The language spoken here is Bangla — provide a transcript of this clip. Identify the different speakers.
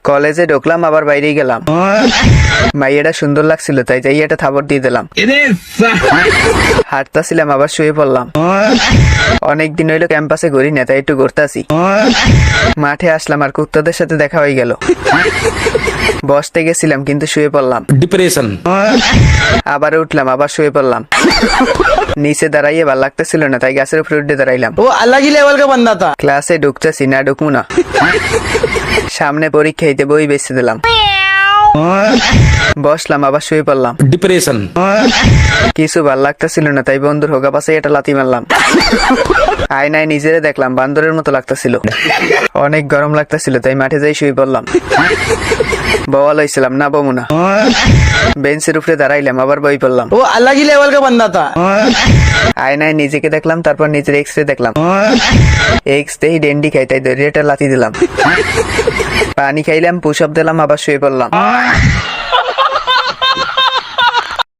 Speaker 1: কলেজে ঢুকলাম, আবার বাইরেই গেলাম। মাইয়াটা সুন্দর লাগছিল, তাই যাই একটা থাপড় দিয়ে দিলাম। হাঁটতাছিলাম, আবার শুয়ে পড়লাম। অনেকদিন হইলো ক্যাম্পাসে ঘুরি না, তাই একটু ঘুরতে আসি। মাঠে আসলাম, আর কুত্তাদের সাথে দেখা হয়ে গেল। বসতে গেছিলাম, কিন্তু শুয়ে পড়লাম।
Speaker 2: ডিপ্রেশন।
Speaker 1: আবার উঠলাম, আবার শুয়ে পড়লাম। নিচে দাঁড়াইয়ে ভাল লাগতেছিল না, তাই গাছের উপরে উঠে দাঁড়াইলাম।
Speaker 3: वो अलग ही लेवल का बंदा था।
Speaker 1: ক্লাসে ঢুকতেছি না, ঢুকবো না। সামনে পরীক্ষা দিতে বই বেছে দিলাম। বসলাম, আবার শুয়ে পড়লাম।
Speaker 2: ডিপ্রেশন।
Speaker 1: কিছু ভাল লাগতেছিল না, তাই বন্ধুর হোগা পাশে এটা লাথি মারলাম। আয়নায় নিজেরে দেখলাম, বান্দরের মতো লাগতেছিল। অনেক গরম লাগতেছিল, তাই মাঠে যাই শুয়ে পড়লাম। বওয়া লইছিলাম না, বমু না। বেঞ্চের উপরে দাঁড়াইলাম, আবার বই পড়লাম।
Speaker 3: वो अलग ही लेवल का बंदा था।
Speaker 1: আয়নায় নিজেকে দেখলাম, তারপর নিজের এক্স রে দেখলাম। এক্স দেই ডেন্ডি খাই, তাই ধরে এটা লাথি দিলাম। পানি খাইলাম, পুশ আপ দিলাম, আবার শুয়ে পড়লাম।